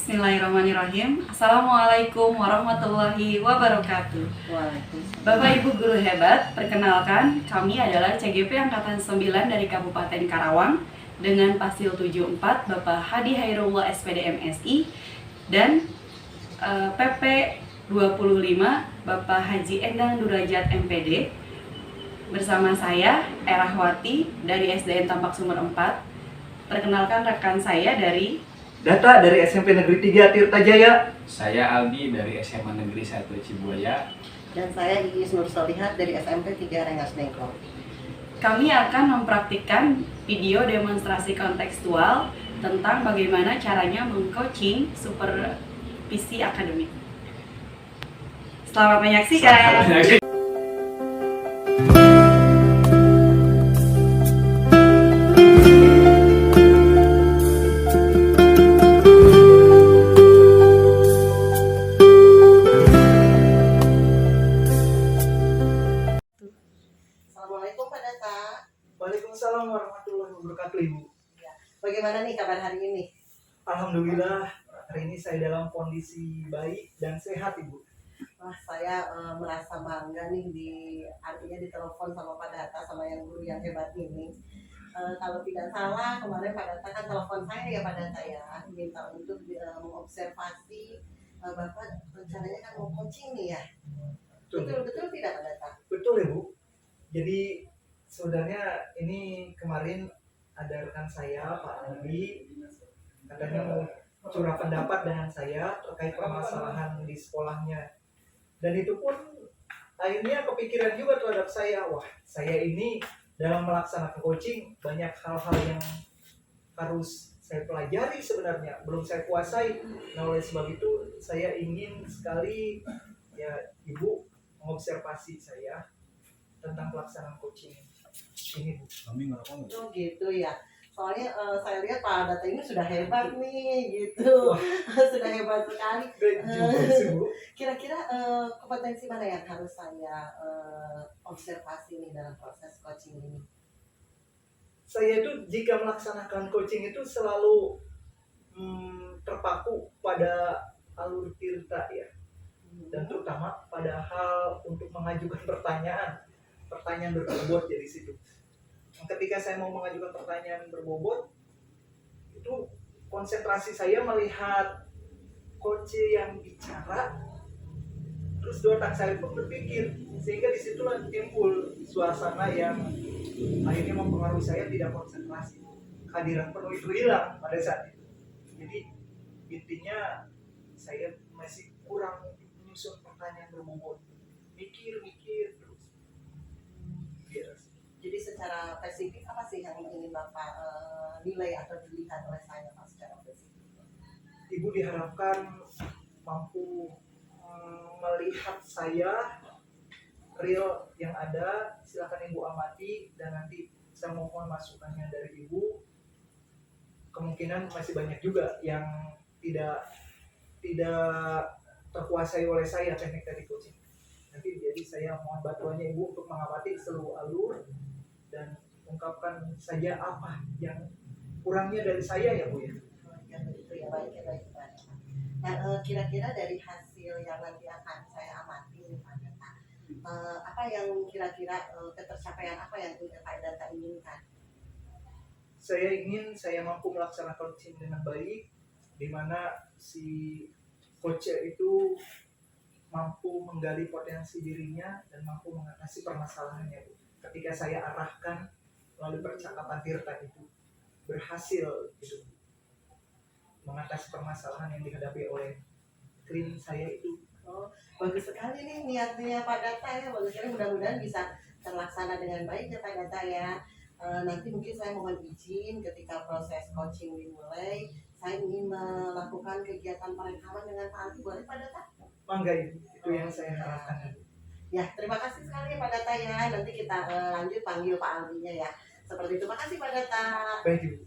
Bismillahirrahmanirrahim. Assalamualaikum warahmatullahi wabarakatuh. Waalaikumsalam. Bapak Ibu guru hebat, perkenalkan kami adalah CGP Angkatan 9 dari Kabupaten Karawang dengan Pasil 74 Bapak Hadi Hairullah SPD MSI dan PP 25 Bapak Haji Endang Durajat MPD. Bersama saya Erahwati dari SDN Tampak Sumur 4. Perkenalkan rekan saya dari Data dari SMP Negeri 3 Tirtajaya. Saya Aldi dari SMA Negeri 1 Cibuaya. Dan saya Iis Nur Solihat dari SMP 3 Rengas Dengklok. Kami akan mempraktikkan video demonstrasi kontekstual tentang bagaimana caranya mengcoaching supervisi akademik. Selamat menyaksikan. Assalamualaikum Pak Data. Waalaikumsalam warahmatullahi wabarakatuh, Ibu. Bagaimana nih kabar hari ini? Alhamdulillah, hari ini saya dalam kondisi baik dan sehat, Ibu. Wah, saya merasa bangga nih artinya ditelepon sama Pak Data sama yang guru yang hebat ini. Kalau tidak salah kemarin Pak Data kan telepon saya ya Pak Data ya, minta untuk mengobservasi Bapak rencananya kan mau coaching nih ya. Betul tidak Pak Data? Betul, Ibu. Jadi sebenarnya ini kemarin ada rekan saya, Pak Aldi, katanya mau curah pendapat dengan saya terkait permasalahan di sekolahnya. Dan itu pun akhirnya kepikiran juga terhadap saya, wah saya ini dalam melaksanakan coaching banyak hal-hal yang harus saya pelajari sebenarnya, belum saya kuasai. Nah oleh sebab itu saya ingin sekali ya Ibu mengobservasi saya tentang pelaksanaan coaching ini, Bu. Oh gitu ya. Soalnya saya lihat Pak Data ini sudah hebat nih gitu. Sudah hebat sekali. Kira-kira kompetensi mana yang harus saya observasi nih dalam proses coaching ini? Saya itu jika melaksanakan coaching itu selalu terpaku pada alur tirta ya, dan terutama pada hal untuk mengajukan pertanyaan berbobot dari situ. Ketika saya mau mengajukan pertanyaan berbobot, itu konsentrasi saya melihat coach yang bicara, terus di otak saya pun berpikir, sehingga disitulah timbul suasana yang akhirnya mempengaruhi saya tidak konsentrasi. Kehadiran penuh itu hilang pada saat itu. Jadi intinya saya masih kurang menyusun pertanyaan berbobot, mikir terus. Jadi secara spesifik apa sih yang ingin Bapak nilai atau dilihat oleh saya Pak secara spesifik? Ibu diharapkan mampu melihat saya real yang ada. Silakan Ibu amati dan nanti saya mohon masukannya dari Ibu. Kemungkinan masih banyak juga yang tidak terkuasai oleh saya teknik dari coaching. Nanti jadi saya mohon bantuannya Ibu untuk mengamati seluruh alur dan ungkapkan saja apa yang kurangnya dari saya ya Bu ya. Ya begitu ya, baik. Nah kira-kira dari hasil yang nanti akan saya amati Pak Data, apa yang kira-kira ketercapaian apa yang Pak Data inginkan? Saya ingin saya mampu melaksanakan coaching dengan baik, di mana si coach itu mampu menggali potensi dirinya dan mampu mengatasi permasalahannya, Bu. Ketika saya arahkan melalui percakapan tirta itu berhasil gitu mengatasi permasalahan yang dihadapi oleh klien saya itu. Oh, bagus sekali nih niatnya Pak Data ya. Bagus sekali, mudah-mudahan bisa terlaksana dengan baik ya Pak Data ya. Nanti mungkin saya mohon izin ketika proses coaching dimulai, saya ingin melakukan kegiatan perekaman dengan Pak Aldi, boleh Pak Data? Mangga itu yang saya harapkan. Ya, terima kasih sekali Pak Data ya. Nanti kita lanjut panggil Pak Aldinya ya. Seperti itu. Makasih Pak Data. Baik Ibu.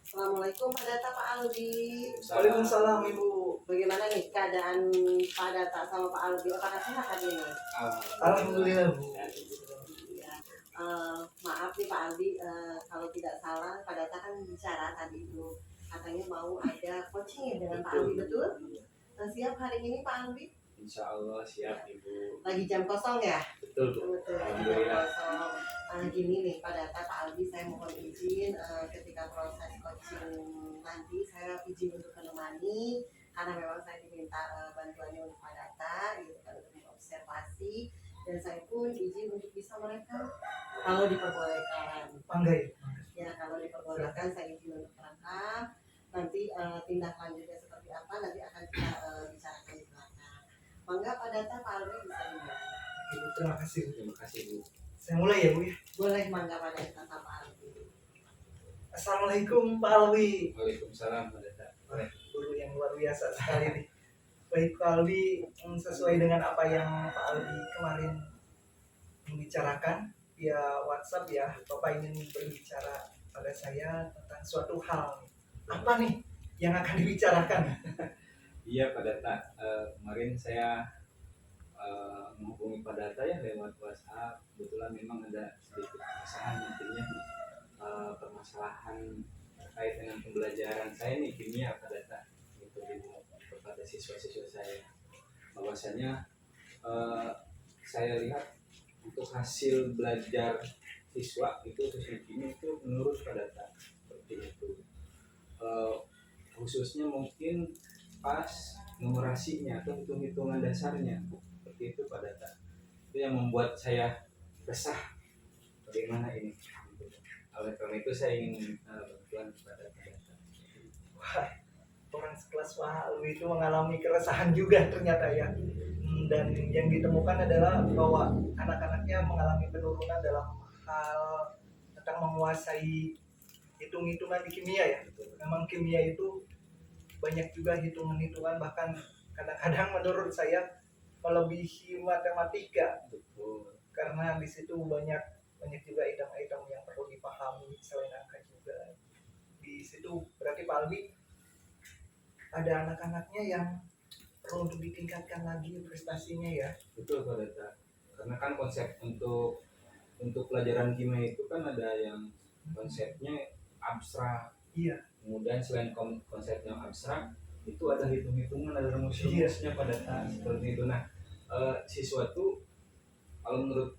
Assalamualaikum Pak Data, Pak Aldi. Waalaikumsalam Ibu. Bagaimana nih keadaan Pak Data sama Pak Aldi? Apakah sehat hari ini? Alhamdulillah Bu. Ya. Maaf nih Pak Aldi, kalau tidak salah Pak Data kan bicara tadi itu katanya mau ada coaching ya dengan Pak Alwi, betul? Siap hari ini Pak Alwi? Insya Allah siap Ibu. Lagi jam kosong ya? Betul Bu. Betul, lagi jam kosong. Gini nih Pak Data, Pak Alwi, saya mohon izin ketika proses coaching nanti saya izin untuk menemani karena memang saya diminta bantuannya untuk Pak Data gitu kan, untuk mengobservasi, dan saya pun izin untuk bisa merekam kalau diperbolehkan. Bangga ya. Ya kalau diperbolehkan saya izin untuk merekam. Nanti tindak lanjutnya seperti apa nanti akan kita bicarakan di belakang. Mangga Pak Data, Pak Alwi bisa dimulai. Ibu, terima kasih Bu. Terima kasih Bu. Saya mulai ya Bu ya. Boleh mangga Pak Data sama Pak Alwi. Assalamualaikum Pak Alwi. Waalaikumsalam Pak Data. Guru yang luar biasa sekali nih. Baik Pak Alwi, sesuai dengan apa yang Pak Alwi kemarin membicarakan via WhatsApp ya, Bapak ingin berbicara pada saya tentang suatu hal. Apa nih yang akan dibicarakan? Iya Pak Data. Kemarin saya menghubungi Pak Data ya lewat WhatsApp. Kebetulan memang ada sedikit keresahan nantinya permasalahan terkait dengan pembelajaran saya nih kimia Pak Data. Itu kepada siswa-siswa saya. Bahwasanya saya lihat untuk hasil belajar siswa itu khususnya kimia itu menurun Pak Data seperti itu. Khususnya mungkin pas numerasinya atau hitung-hitungan dasarnya seperti itu Pak Data. Itu yang membuat saya resah bagaimana ini. Oleh karena itu saya ingin meminta bantuan kepada Pak Data. Wah, orang sekelas Pak Alwi itu mengalami keresahan juga ternyata ya. Dan yang ditemukan adalah bahwa anak-anaknya mengalami penurunan dalam hal tentang menguasai hitung-hitungan di kimia ya. Memang kimia itu banyak juga hitungan-hitungan, bahkan kadang-kadang menurut saya melebihi matematika. Betul. Karena di situ banyak juga item-item yang perlu dipahami selain angka juga. Di situ berarti Pak Alwi ada anak-anaknya yang perlu untuk ditingkatkan lagi prestasinya ya. Betul Pak Data. Karena kan konsep untuk pelajaran kimia itu kan ada yang konsepnya abstrak. Iya. Kemudian selain konsep yang abstrak itu ada hitung-hitungan, ada rumus-rumusnya Pak Data seperti itu. Nah, siswa tuh kalau menurut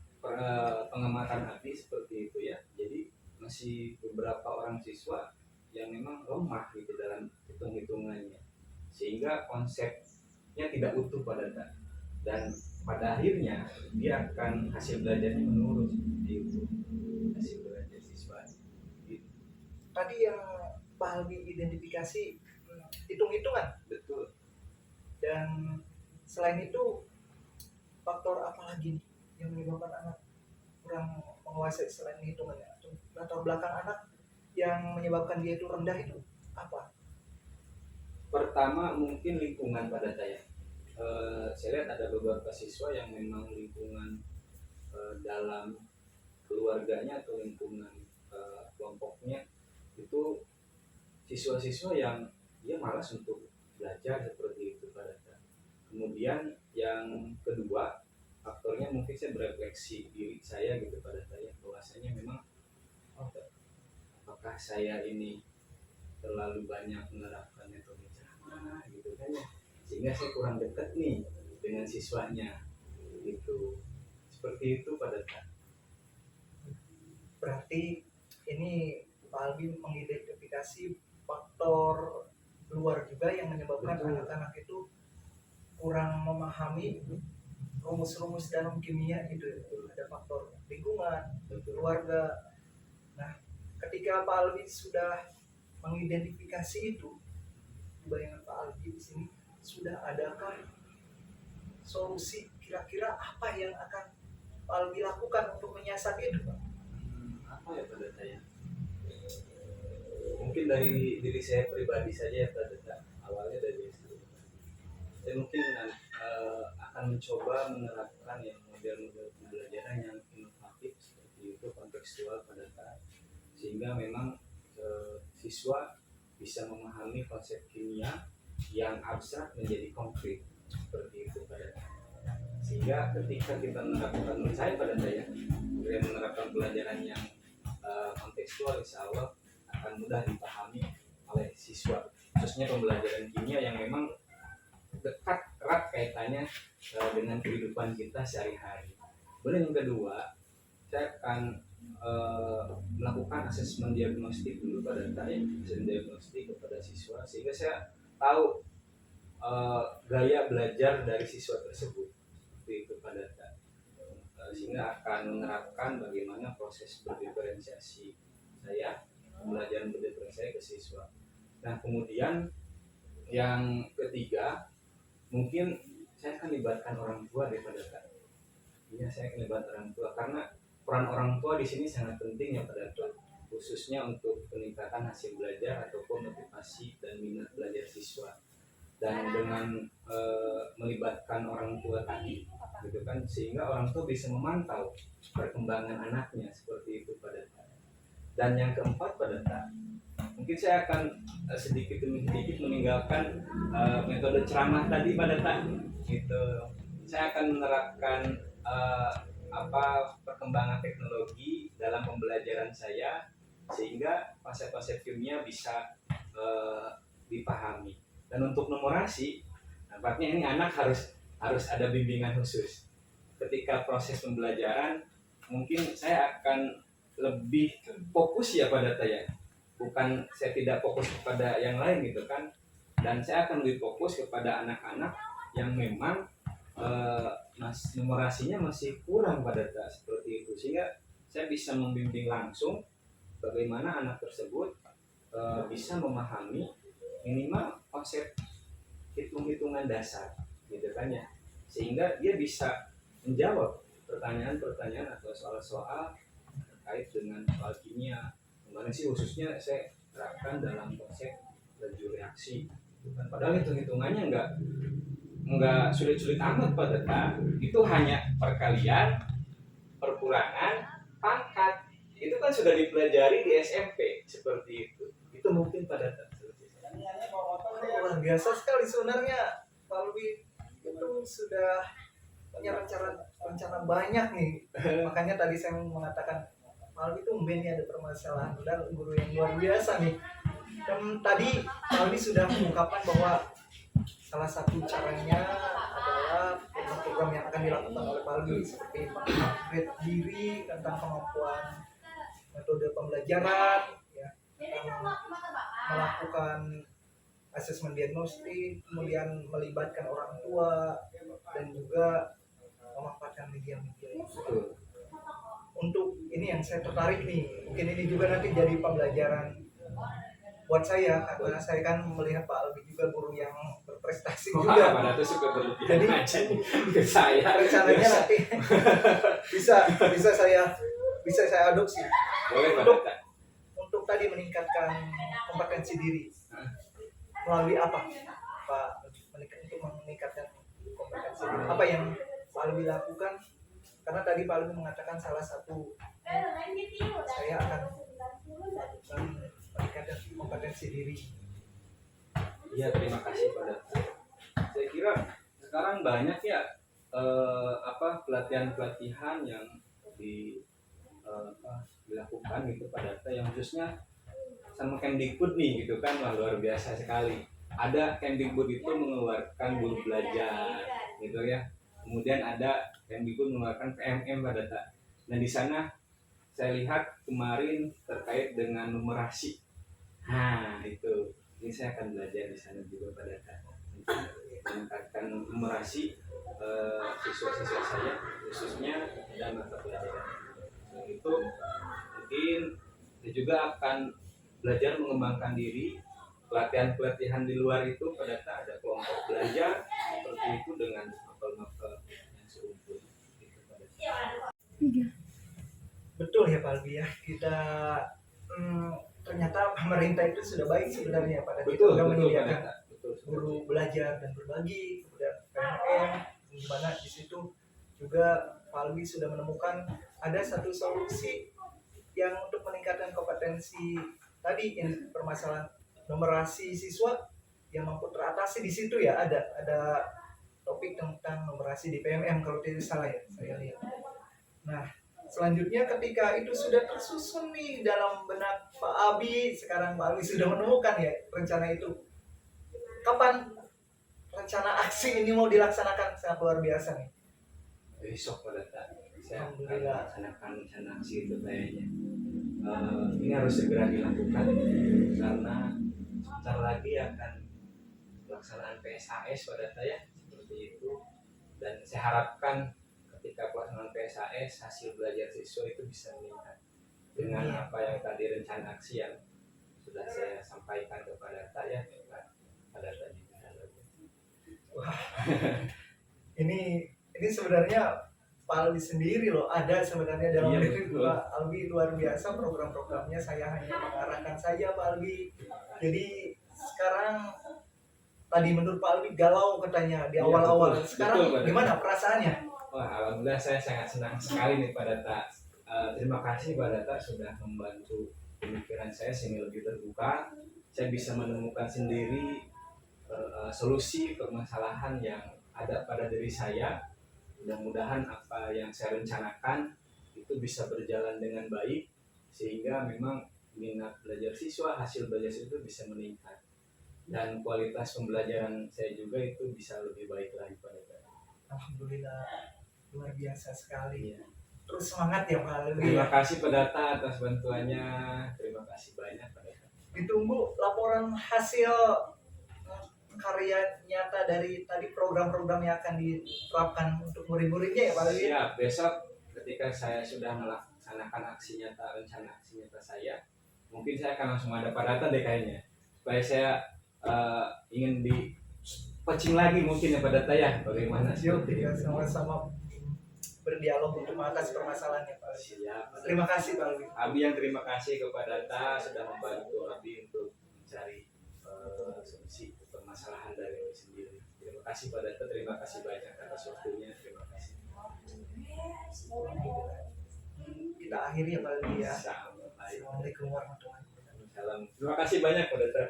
pengamatan Abi seperti itu ya. Jadi masih beberapa orang siswa yang memang lemah gitu dalam hitung-hitungannya, sehingga konsepnya tidak utuh Pak Data, dan pada akhirnya dia akan hasil belajarnya menurun seperti itu, hasil belajar siswa gitu. Tadi yang Pak Alwi identifikasi hitung-hitungan. Betul. Dan selain itu faktor apa lagi nih yang menyebabkan anak kurang menguasai selain hitungannya? Atau latar belakang anak yang menyebabkan dia itu rendah itu apa? Pertama mungkin lingkungan pada saya. Saya lihat ada beberapa siswa yang memang lingkungan dalam keluarganya atau lingkungan kelompoknya itu siswa-siswa yang dia malas untuk belajar seperti itu pada saya. Kemudian yang kedua faktornya mungkin saya berefleksi diri saya gitu pada saya, bahwasanya memang apakah saya ini terlalu banyak menerapkan metode cara gitu kan ya, sehingga saya kurang dekat nih dengan siswanya gitu, seperti itu pada saat. Berarti ini Pak Alwi mengidentifikasi faktor luar juga yang menyebabkan anak-anak itu kurang memahami rumus-rumus dalam kimia itu. Ada faktor lingkungan, keluarga. Nah, ketika Pak Alwi sudah mengidentifikasi itu, bayangan Pak Alwi di sini sudah adakah solusi kira-kira apa yang akan Pak Alwi lakukan untuk menyiasati itu, Pak? Apa ya pada saya? Mungkin dari diri saya pribadi saja ya pada saat awalnya dari saya mungkin akan mencoba menerapkan yang model-model pembelajaran yang inovatif seperti itu, kontekstual pada saat, sehingga memang siswa bisa memahami konsep kimia yang abstrak menjadi konkret seperti itu pada saat. Sehingga ketika kita menerapkan, menurut saya pada saya menerapkan pelajaran yang kontekstual, insya Allah akan mudah dipahami oleh siswa, khususnya pembelajaran kimia yang memang dekat erat kaitannya dengan kehidupan kita sehari-hari. Kemudian yang kedua, saya akan melakukan asesmen diagnostik dulu pada saya, asesmen diagnostik kepada siswa sehingga saya tahu gaya belajar dari siswa tersebut seperti itu pada saya. Sehingga akan menerapkan bagaimana proses berdiferensiasi saya, pembelajaran berdiferensiasi ke siswa. Nah kemudian yang ketiga, mungkin saya akan libatkan orang tua daripada saya. Iya, saya akan libatkan orang tua karena peran orang tua di sini sangat penting ya pada saya, khususnya untuk peningkatan hasil belajar ataupun motivasi dan minat belajar siswa. Dan dengan melibatkan orang tua tadi, gitu kan, sehingga orang tua bisa memantau perkembangan anaknya seperti itu pada saya. Dan yang keempat pada saya, mungkin saya akan sedikit demi sedikit meninggalkan metode ceramah tadi pada tak gitu. Saya akan menerapkan perkembangan teknologi dalam pembelajaran saya sehingga konsep-konsep kimia bisa dipahami. Dan untuk numerasi, nampaknya ini anak harus ada bimbingan khusus. Ketika proses pembelajaran, mungkin saya akan lebih fokus ya pada saya. Bukan saya tidak fokus kepada yang lain gitu kan. Dan saya akan lebih fokus kepada anak-anak yang memang numerasinya masih kurang pada saya seperti itu. Sehingga saya bisa membimbing langsung bagaimana anak tersebut bisa memahami minimal konsep hitung-hitungan dasar gitu kan ya, sehingga dia bisa menjawab pertanyaan-pertanyaan atau soal-soal terkait dengan soal kimia. Kemarin sih khususnya saya terapkan dalam konsep laju reaksi gitu kan. Padahal hitung-hitungannya enggak sulit-sulit amat pada tak, itu hanya perkalian, perkurangan, pangkat, itu kan sudah dipelajari di SMP seperti itu mungkin pada tak. Luar biasa sekali sebenarnya Pak Lubi, itu sudah punya rencana banyak nih. Makanya tadi saya mengatakan Pak Lubi itu mungkin ada permasalahan dan guru yang luar biasa nih. Dan tadi Pak Lubi sudah mengungkapkan bahwa salah satu caranya adalah program yang akan dilakukan oleh Pak Lubi seperti mengupgrade diri tentang kemampuan metode pembelajaran, ya, melakukan asesmen diagnostik, kemudian melibatkan orang tua dan juga memanfaatkan media-media itu. Untuk ini yang saya tertarik nih, mungkin ini juga nanti jadi pembelajaran buat saya karena saya kan melihat Pak Albi juga guru yang berprestasi juga. Pada itu suka berlebihan aja ke saya. Rencananya nanti bisa saya adopsi. Boleh untuk tadi meningkatkan kompetensi diri. Melalui apa Pak untuk meningkatkan kompetensi diri? Apa yang Pak Albi lakukan? Karena tadi Pak Albi mengatakan salah satu saya akan meningkatkan kompetensi diri. Iya, terima kasih pada. Saya kira sekarang banyak ya pelatihan-pelatihan yang dilakukan gitu pada yang khususnya sama Kemdikbud nih gitu kan, luar biasa sekali. Ada Kemdikbud itu mengeluarkan guru belajar gitu ya. Kemudian ada Kemdikbud mengeluarkan PMM pada tak. Nah di sana saya lihat kemarin terkait dengan numerasi. Nah itu, ini saya akan belajar di sana juga pada tak. Meningkatkan numerasi siswa-siswa saya khususnya dalam mata pelajaran. Nah, itu mungkin saya juga akan belajar mengembangkan diri, pelatihan-pelatihan di luar itu pada saat ada kelompok belajar seperti itu dengan novel-novel yang serumpun gitu pada saat. Betul ya Pak Albi ya, kita ternyata pemerintah itu sudah baik sebenarnya pada kita sudah menyediakan guru belajar dan berbagi, kemudian PMM, di mana di situ juga Pak Albi sudah menemukan ada satu solusi yang untuk meningkatkan kompetensi tadi yang permasalahan numerasi siswa yang mampu teratasi di situ ya, ada topik tentang numerasi di PMM kalau tidak salah ya saya lihat. Nah Selanjutnya ketika itu sudah tersusun nih dalam benak Pak Abi, sekarang Pak Abi sudah menemukan ya rencana itu. Kapan rencana aksi ini mau dilaksanakan? Sangat luar biasa nih. Besok pada saat saya akan Alhamdulillah. melaksanakan rencana aksi itu kayaknya. Ini harus segera dilakukan karena sebentar lagi akan pelaksanaan PSAS pada saya seperti itu, dan saya harapkan ketika pelaksanaan PSAS hasil belajar siswa itu bisa meningkat dengan apa yang tadi rencana aksi yang sudah saya sampaikan kepada saya pada tadi. Ini sebenarnya Pak Albi sendiri loh, ada sebenarnya dalam Iya, diri betul. Pak Albi, luar biasa program-programnya. Saya hanya mengarahkan saja Pak Albi. Jadi sekarang tadi menurut Pak Albi galau katanya di Iya, awal-awal. betul. Sekarang Betul, Pak. gimana perasaannya? Wah, alhamdulillah saya sangat senang sekali nih Pak Data. Terima kasih Pak Data sudah membantu pemikiran saya sehingga lebih terbuka. Saya bisa menemukan sendiri solusi permasalahan yang ada pada diri saya. Mudah-mudahan apa yang saya rencanakan itu bisa berjalan dengan baik sehingga memang minat belajar siswa, hasil belajar siswa itu bisa meningkat dan kualitas pembelajaran saya juga itu bisa lebih baik lagi pada saya. Alhamdulillah, luar biasa sekali. Iya. Terus semangat ya Pak Albi. Terima kasih Pak Data atas bantuannya. Terima kasih banyak Pak Data. Ditunggu laporan hasil karya nyata dari tadi program-program yang akan diterapkan untuk murid-muridnya ya Pak Albi. Siap, besok ketika saya sudah melaksanakan aksi nyata, rencana aksi nyata saya, mungkin saya akan langsung ada Pak Data deh kayaknya. Supaya saya ingin di coaching lagi mungkin ya Pak Data ya, bagaimana Yuk, seperti ya, itu. sama-sama berdialog untuk mengatasi permasalahannya Pak Albi. Siap. Terima kasih Pak Albi. Abi yang terima kasih kepada Data sudah membantu Abi untuk mencari solusi permasalahan dari Abi sendiri. Terima kasih Pak Data, terima kasih banyak atas waktunya, terima kasih. Kita akhiri ya Pak Albi ya. Sampai. Assalamualaikum warahmatullahi wabarakatuh. Salam. Terima kasih banyak Pak Data.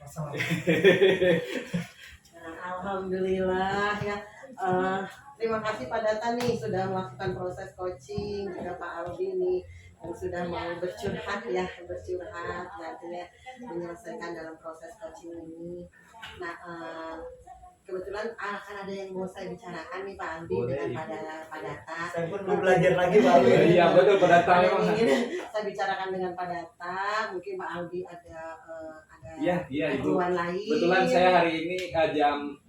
Wassalamualaikum. Nah, alhamdulillah ya. Terima kasih Pak Data nih sudah melakukan proses coaching, juga Pak Albi nih yang sudah mau bercurhat nantinya menyelesaikan dalam proses coaching ini. Nah, kebetulan akan ada yang mau saya bicarakan nih Pak Albi Boleh, dengan Ibu. Pak Data. Saya pun mau belajar lagi Pak Albi. Iya betul Pak Data Ada memang. yang ingin saya bicarakan dengan Pak Data, mungkin Pak Albi ada Iya Ibu. keperluan lain. Kebetulan saya hari ini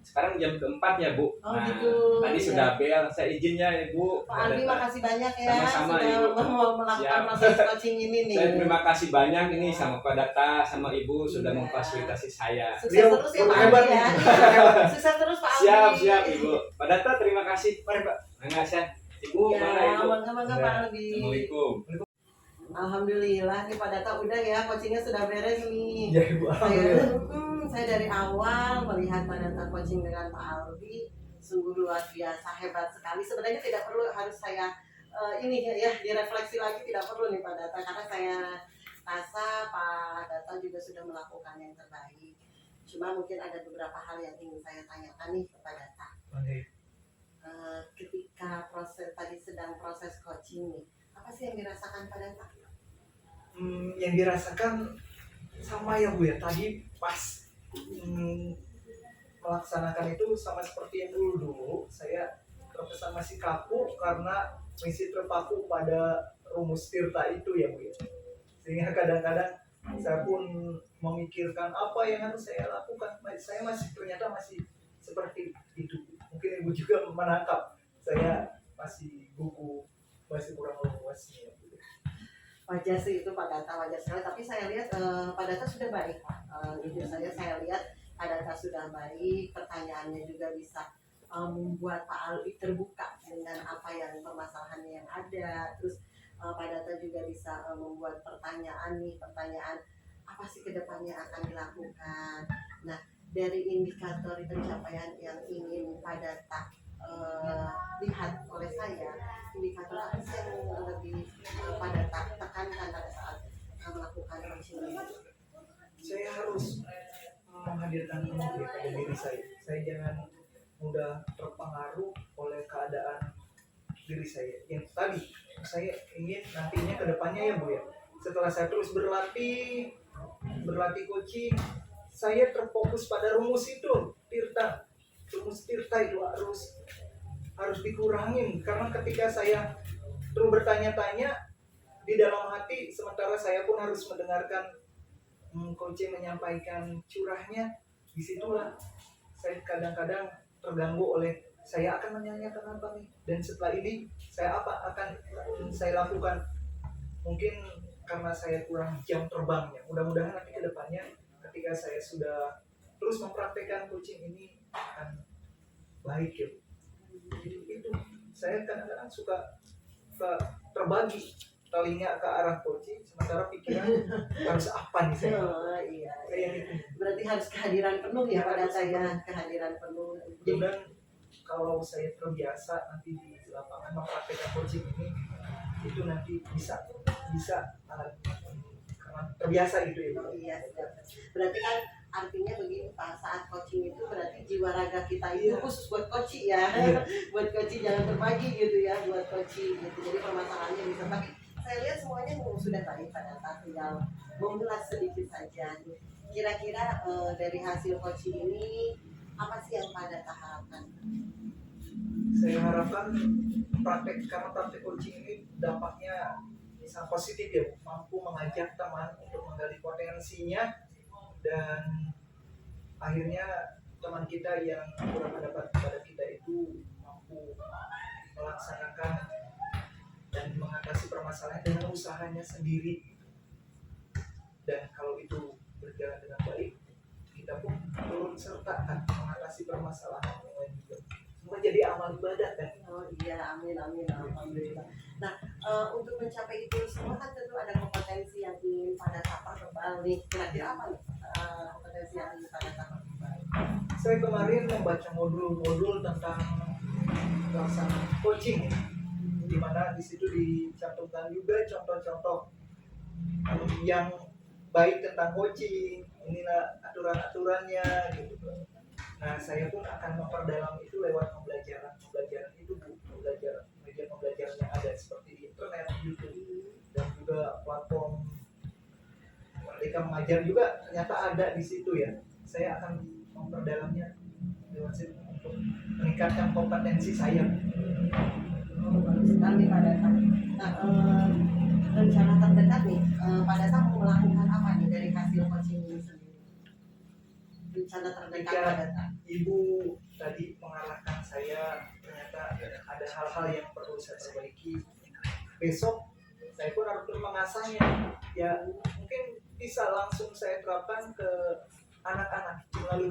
sekarang jam keempat ya Bu. Oh, Nah, gitu, tadi ya. sudah bel, saya izinnya Ibu. Pak Albi makasih banyak ya Sama-sama, sudah Ibu. mau melakukan Siap. proses coaching ini nih. Saya terima kasih banyak ini sama Pak Data sama Ibu sudah Iya. memfasilitasi saya. Sukses Beliau terus ya Pak hebat Albi ya. nih. Sukses terus Pak Albi. Siap Ibu. Pak Data terima kasih. Mari Pak. Enggak ya. Ibu Ya, mana Ibu? bangga Pak Albi. Assalamualaikum. Alhamdulillah nih Pak Data udah ya coachingnya sudah beres nih. Ya Ibu, alhamdulillah. Saya dari awal melihat Pak Data coaching dengan Pak Albi sungguh luar biasa hebat sekali. Sebenarnya tidak perlu harus saya ini ya direfleksi lagi, tidak perlu nih Pak Data karena saya rasa Pak Data juga sudah melakukan yang terbaik. Cuma mungkin ada beberapa hal yang ingin saya tanyakan nih kepada Data. Ketika tadi sedang proses coaching nih, apa sih yang dirasakan Pak Data? Yang dirasakan sama ya Bu ya, tadi pas melaksanakan itu sama seperti yang dulu saya terkesan masih kaku karena masih terpaku pada rumus Tirta itu ya Bu ya. Sehingga kadang-kadang saya pun memikirkan apa yang harus saya lakukan. Saya ternyata masih seperti itu. Mungkin Ibu juga menangkap saya masih gugup, masih kurang luas ya. Wajar sih itu Pak Data, wajar sekali. Tapi saya lihat Pak Data sudah baik Pak. Jujur saya lihat Pak Data sudah baik. Pertanyaannya juga bisa membuat Pak Albi terbuka dengan apa yang permasalahannya yang ada. Terus Pak Data juga bisa membuat pertanyaan apa sih kedepannya akan dilakukan. Nah, dari indikator pencapaian yang ingin Pak Data lihat oleh saya, indikator apa sih yang lebih Pak Data tekankan pada saat melakukan coaching ini? Saya harus menghadirkan emosi pada diri saya. Saya jangan mudah terpengaruh oleh keadaan diri saya. Yang tadi saya ingin nantinya ke depannya ya Bu ya, setelah saya terus berlatih coaching, saya terfokus pada rumus itu, rumus Tirta itu harus dikurangin, karena ketika saya terus bertanya-tanya di dalam hati, sementara saya pun harus mendengarkan coaching menyampaikan curahnya, disitulah saya kadang-kadang terganggu oleh saya akan menyanyikan apa nih, dan setelah ini saya akan saya lakukan. Mungkin karena saya kurang jam terbangnya, mudah-mudahan nanti ke depannya ketika saya sudah terus mempraktekkan coaching ini akan baik ya. Itu saya kadang-kadang suka terbagi telinga ke arah coaching, sementara pikiran harus apa nih saya. Oh iya. Kayak gitu. Berarti harus kehadiran penuh ya pada saya, kehadiran penuh. Dan kalau saya terbiasa nanti di lapangan mempraktekkan coaching ini, itu nanti bisa karena terbiasa gitu ya. Oh iya, berarti kan artinya begini Pak, saat coaching itu berarti jiwa raga kita itu khusus buat coaching ya. Buat coaching, jangan terbagi gitu ya, buat coaching gitu. Jadi permasalahannya bisa, tapi saya lihat semuanya sudah baik pada saat tinggal mengulas sedikit saja. Kira-kira dari hasil coaching ini apa sih yang pada harapkan? Saya harapkan karena praktek coaching ini dampaknya sangat positif ya, mampu mengajak teman untuk menggali potensinya, dan akhirnya teman kita yang kurang mendapat pada kita itu mampu melaksanakan dan mengatasi permasalahan dengan usahanya sendiri. Dan kalau itu berjalan dengan baik, kita pun turut serta kan mengatasi permasalahan yang lain juga. Semua jadi amal ibadah kan. Oh iya, amin alhamdulillah. Nah, untuk mencapai itu semua kan tentu ada kompetensi yang ingin pada tahap kebal nih. Kira-kira apa nih kompetensi yang ingin pada tahap kebal? Saya kemarin membaca modul-modul tentang pelaksanaan coaching, di mana di situ dicantumkan juga contoh-contoh yang baik tentang coaching, inilah aturan-aturannya gitu. Nah, saya pun akan memperdalam itu lewat pembelajaran itu, media pembelajaran yang ada seperti di internet, YouTube, dan juga platform Merdeka Mengajar juga ternyata ada di situ ya. Saya akan memperdalamnya lewat situ untuk meningkatkan kompetensi saya. Bagus sekali Pak Datang. Nah, rencana terdekat nih, Pak Datang mau melakukan apa nih dari hasil coaching ini sendiri? Rencana terdekat Pak Datang. Ibu tadi mengarahkan saya, ternyata ada hal-hal yang perlu saya perbaiki. Besok saya pun harus mengasahnya. Ya mungkin bisa langsung saya terapkan ke anak-anak melalui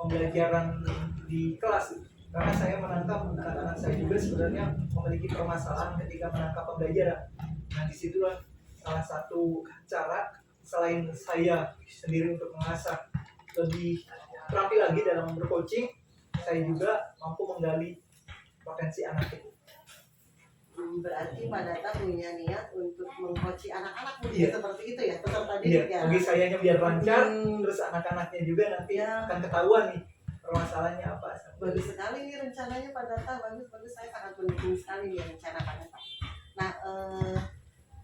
pembelajaran di kelas. Karena saya menangkap anak-anak saya juga sebenarnya memiliki permasalahan ketika menangkap pembelajaran. Nah, disitulah salah satu cara selain saya sendiri untuk mengasah lebih terampil lagi dalam bercoaching, saya juga mampu menggali potensi anak itu. Berarti Pak Data punya niat untuk mengcoaching anak-anak mungkin seperti itu ya, peserta didik Iya, ya. bagi sayanya biar lancar, terus anak-anaknya juga nanti akan ketahuan nih permasalahannya apa. Bagus sekali nih rencananya Pak Data, bagus, saya sangat mendukung sekali nih rencana Pak Data. Nah,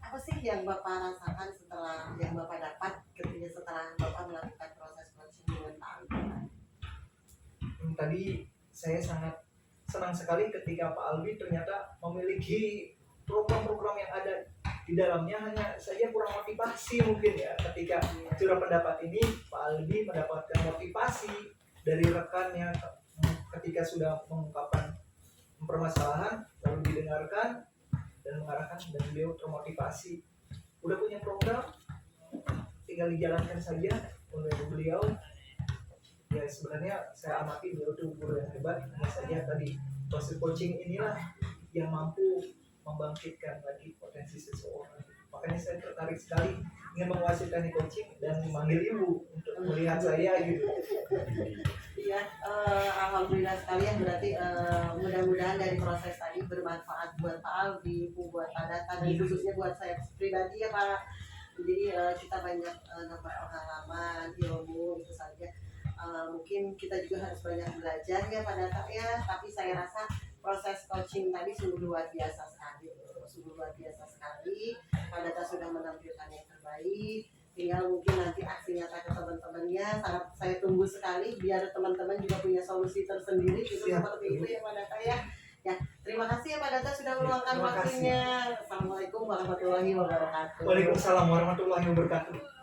apa sih yang Bapak rasakan setelah yang Bapak dapat ketika setelah Bapak melakukan proses coaching dengan Pak Albi? Tadi saya sangat senang sekali ketika Pak Albi ternyata memiliki program-program yang ada di dalamnya, hanya saja kurang motivasi mungkin ya. Ketika curah pendapat ini, Pak Albi mendapatkan motivasi dari rekannya ketika sudah mengungkapkan permasalahan, lalu didengarkan dan mengarahkan, dan beliau termotivasi. Udah punya program, tinggal dijalankan saja oleh beliau. Ya sebenarnya saya amati beliau itu guru yang hebat. Hanya saja tadi proses coaching inilah yang mampu membangkitkan lagi potensi seseorang. Makanya saya tertarik sekali ingin menguasai teknik coaching dan memanggil ibu untuk melihat saya gitu. Iya, alhamdulillah sekali ya. Berarti mudah-mudahan dari proses tadi bermanfaat buat Pak Albi, buat Pak Data, dan khususnya buat saya pribadi ya Pak. Jadi kita banyak dapat pengalaman, ilmu itu saja. Mungkin kita juga harus banyak belajar ya Pak Data ya. Tapi saya rasa proses coaching tadi sungguh luar biasa sekali, sungguh luar biasa sekali. Pak Data sudah menampilkan yang terbaik. Tinggal mungkin nanti aksi nyata ke teman-temannya, sangat saya tunggu sekali biar teman-teman juga punya solusi tersendiri gitu. Siap. Seperti itu ya Pak Data ya. Ya, terima kasih ya Pak Data sudah meluangkan Terima kasih. waktunya. Assalamualaikum warahmatullahi wabarakatuh. Waalaikumsalam warahmatullahi wabarakatuh.